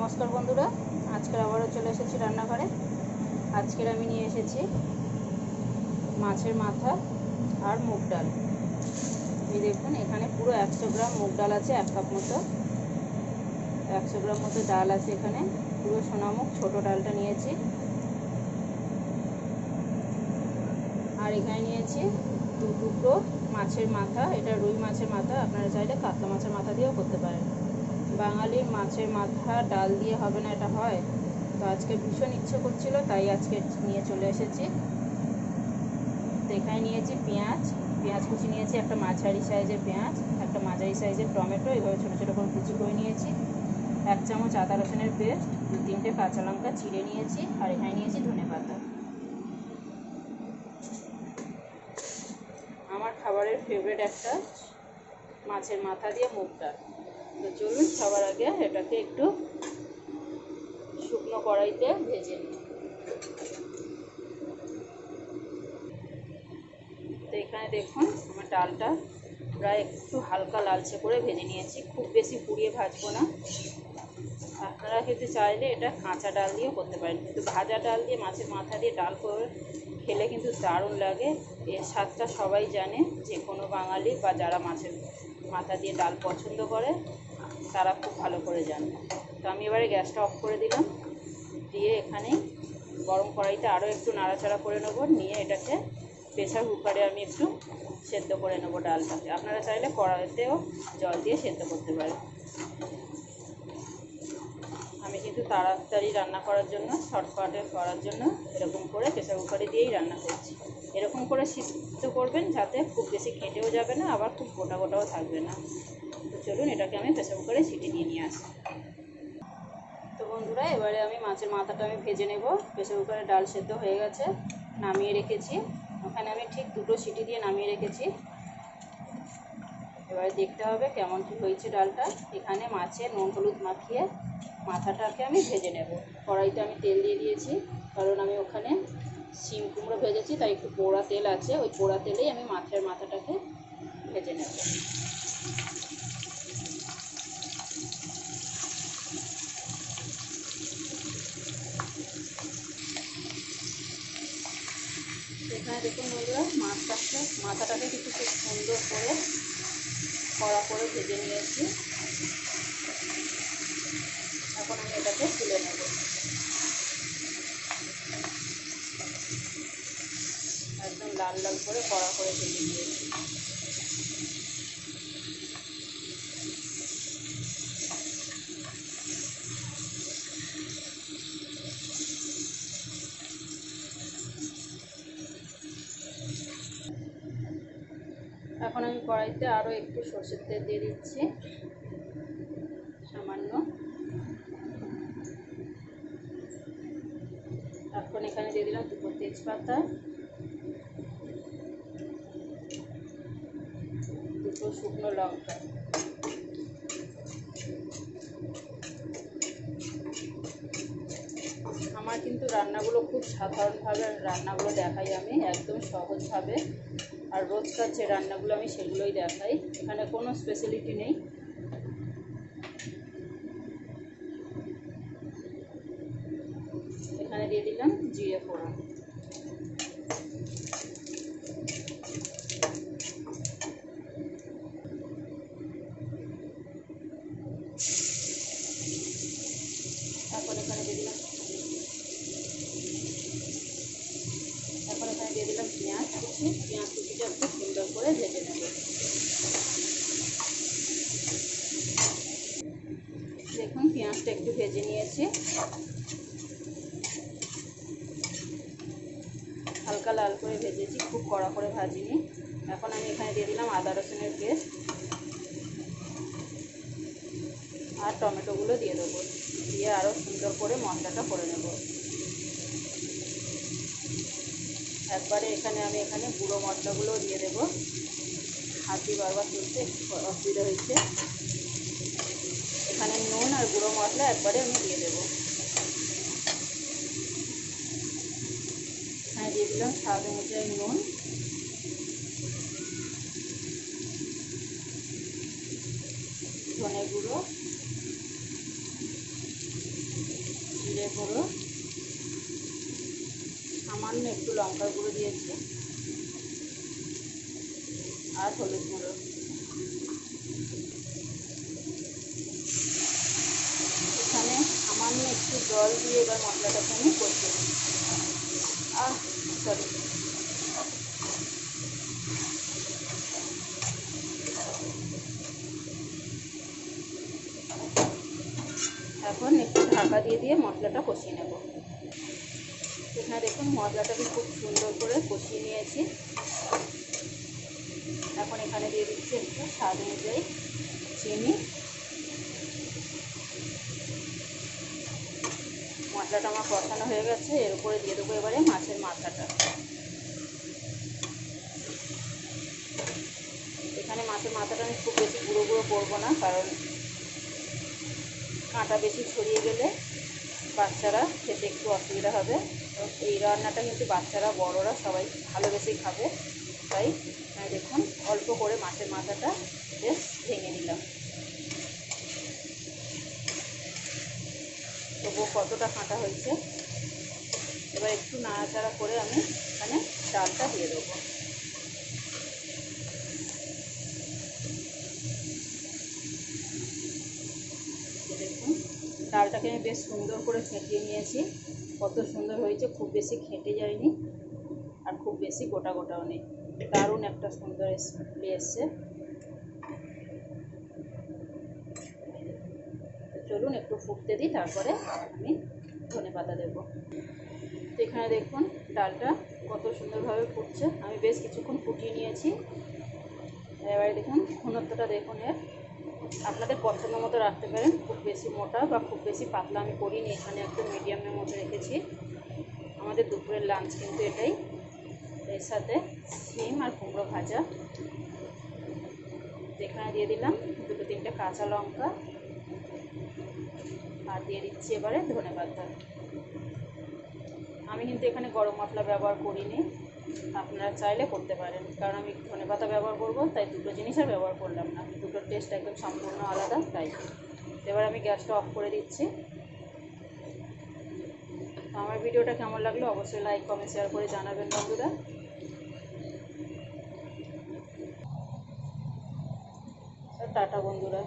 নমস্কার বন্ধুরা, আজকের আবারও চলে এসেছি রান্নাঘরে। আজকের আমি নিয়ে এসেছি মাছের মাথা আর মুগ ডাল। এই দেখুন, এখানে পুরো 100 গ্রাম মুগ ডাল আছে, 1 কাপ মতো। 100 গ্রাম মতো ডাল আছে এখানে, পুরো সোনামুগ ছোট ডালটা নিয়েছি। আর এখানে নিয়েছি 2 টুকরো মাছের মাথা। এটা রুই মাছের মাথা, আপনারা চাইলে কাতলা মাছের মাথা দিয়েও করতে পারেন। বাঙালির মাছের মাথা ডাল দিয়ে হবে না, এটা হয় তো আজকে ভীষণ ইচ্ছে করছিল, তাই আজকে নিয়ে চলে এসেছি। তো এখানে নিয়েছি পেঁয়াজ কুচি নিয়েছি, একটা মাঝারি সাইজের পেঁয়াজ, একটা মাঝারি সাইজের টমেটো, এভাবে ছোটো ছোটো করে কুচি করে নিয়েছি। 1 চামচ আদা রসুনের পেস্ট, 2-3টে কাঁচা লঙ্কা চিড়ে নিয়েছি। আর এখানে নিয়েছি ধনেপাতা। আমার খাবারের ফেভারিট একটা মাছের মাথা দিয়ে মুগ ডাল। তো চলুন সবার আগে এটাকে একটু শুকনো কড়াইতে ভেজে নিই। তো এখানে দেখুন, আমার ডালটা প্রায় একটু হালকা লালচে করে ভেজে নিয়েছি, খুব বেশি পুড়িয়ে ভাজবো না। আপনারা কিন্তু চাইলে এটা কাঁচা ডাল দিয়েও করতে পারেন, কিন্তু ভাজা ডাল দিয়ে মাছের মাথা দিয়ে ডাল করে খেলে কিন্তু দারুণ লাগে। এর স্বাদটা সবাই জানে, যে কোনো বাঙালি বা যারা মাছের মাথা দিয়ে ডাল পছন্দ করে তারা খুব ভালো করে জানে। তো আমি এবারে গ্যাসটা অফ করে দিলাম, দিয়ে এখানে গরম কড়াইতে আরও একটু নাড়াচাড়া করে নেবো, নিয়ে এটাকে প্রেসার কুকারে আমি একটু সেদ্ধ করে নেবো ডালটাকে। আপনারা চাইলে কড়াইতেও জল দিয়ে সেদ্ধ করতে পারেন। আমি কিন্তু তাড়াতাড়ি রান্না করার জন্য, শর্টকাটে করার জন্য এরকম করে প্রেসার কুকারে দিয়েই রান্না করছি। এরকম করে সিদ্ধ করবেন যাতে খুব বেশি ঘেঁটেও যাবে না, আবার খুব গোটা গোটাও থাকবে না। তো চলুন এটাকে আমি প্রেসার কুকারে সিটি দিয়ে নিয়ে আসি। তো বন্ধুরা, এবারে আমি মাছের মাথাটা আমি ভেজে নেব। প্রেসার কুকারে ডাল সেদ্ধ হয়ে গেছে, নামিয়ে রেখেছি। ওখানে আমি ঠিক 2টো সিটি দিয়ে নামিয়ে রেখেছি। এবারে দেখতে হবে কেমন কী হয়েছে ডালটা। এখানে মাছে নুন হলুদ মাখিয়ে মাথাটাকে আমি ভেজে নেব। কড়াইতে আমি তেল দিয়ে দিয়েছি, কারণ আমি ওখানে শিম কুমড়ো ভেজেছি, তাই একটু পোড়া তেল আছে, ওই পোড়া তেলেই আমি মাছের মাথাটাকে ভেজে নেব। এখানে দেখুন বন্ধুরা, মাথাটাকে কিন্তু খুব সুন্দর করে কড়া করে ভেজে নিয়েছি। এখন আমি এটাকে তুলে নেব। একদম লাল লাল করে কড়া করে ভেজে নিয়েছি। এখন আমি কড়াইতে আরও একটু সরষের তেল দিয়ে দিচ্ছি, সামান্য। এখন এখানে দিয়ে দিলাম 2 তেজপাতা, 2 শুকনো লঙ্কা। আমার কিন্তু রান্নাগুলো খুব সাধারণভাবে রান্নাগুলো দেখাই আমি, একদম সহজভাবে। আর রোজকার যে রান্নাগুলো আমি সেগুলোই দেখাই, এখানে কোনো স্পেশালিটি নেই। এখানে দিয়ে দিলাম জিরে ফোড়ন। এখন এখানে দিয়ে দিলাম পেঁয়াজ কুচিটা একটু সুন্দর করে ভেজে নেব। দেখুন, পেঁয়াজটা একটু ভেজে নিয়েছি, হালকা লাল করে ভেজেছি, খুব কড়া করে ভাজিনি। এখন আমি এখানে দিয়ে দিলাম আদা রসুনের পেস্ট, আর টমেটোগুলো দিয়ে দেবো, দিয়ে আরও সুন্দর করে মশলাটা করে নেব। একবারে আমি এখানে গুঁড়ো মশলাগুলো দিয়ে দেবো। হাত দিয়ে বারবার তুলতে অসুবিধা হয়েছে। এখানে নুন আর গুঁড়ো মশলা একবারে আমি দিয়ে দেবো। এখানে দিয়ে দিলাম স্বাদ অনুযায়ী নুন, ধনে গুঁড়ো, জিরে গুঁড়ো, সামান্য একটু লঙ্কার গুঁড়ো দিয়েছি আর হলুদ গুঁড়ো। এখানে সামান্য একটু জল দিয়ে এবার মশলাটাকে আমি কষিয়ে নিই। সরি, এখন একটু ঢাকা দিয়ে দিয়ে মশলাটা কষিয়ে নেব। এখানে দেখুন মশলাটাকে খুব সুন্দর করে কষিয়ে নিয়েছি। এখন এখানে দিয়ে দিচ্ছি একটু স্বাদ অনুযায়ী চিনি। মশলাটা আমার কষানো হয়ে গেছে, এর উপরে দিয়ে দেবো এবারে মাছের মাথাটা। এখানে মাছের মাথাটা আমি খুব বেশি গুঁড়ো গুঁড়ো করবো না, কারণ কাঁটা বেশি ছড়িয়ে গেলে বাচ্চারা খেতে একটু অসুবিধা হবে। এই রান্নাটা কিন্তু বাচ্চারা বড়রা সবাই ভালোবেসেই খাবে, তাই দেখুন অল্প করে মাছের মাথাটা বেশ ভেঙে নিলাম। তবুও কতটা কাঁটা হয়েছে। এবার একটু নাড়াচাড়া করে আমি এখানে ডালটা দিয়ে দেবো। দেখুন ডালটাকে আমি বেশ সুন্দর করে ফেটিয়ে নিয়েছি। কত সুন্দর হয়েছে, খুব বেশি ঘেঁটে যায়নি আর খুব বেশি গোটা গোটাও নেই। দারুণ একটা সুন্দর স্মেল এসছে। চলুন একটু ফুটতে দিই, তারপরে আমি ধনেপাতা দেবো। এখানে দেখুন ডালটা কত সুন্দরভাবে ফুটছে। আমি বেশ কিছুক্ষণ ফুটিয়ে নিয়েছি। এবারে দেখুন ঘনত্বটা দেখুন এর, আপনাদের পছন্দ মতো রাখতে পারেন। খুব বেশি মোটা বা খুব বেশি পাতলা আমি করিনি, এখানে একটু মিডিয়ামের মতো রেখেছি। আমাদের দুপুরের লাঞ্চ কিন্তু এটাই। এর সাথে শিম আর কুমড়ো ভাজা। এখানে দিয়ে দিলাম 2-3টে কাঁচা লঙ্কা আর দিয়ে দিচ্ছি এবারে ধনেপাতা। আমি কিন্তু এখানে গরম মশলা ব্যবহার করিনি, আপনারা চাইলে করতে পারেন, কারণ আমি ধনেপাতা ব্যবহার করব, তাই দুটো জিনিস আর ব্যবহার করলাম না। দুটোর টেস্ট একদম সম্পূর্ণ আলাদা, তাই। এবার আমি গ্যাসটা অফ করে দিচ্ছি। আমার ভিডিওটা কেমন লাগলো অবশ্যই লাইক কমেন্ট শেয়ার করে জানাবেন বন্ধুরা। টাটা বন্ধুরা।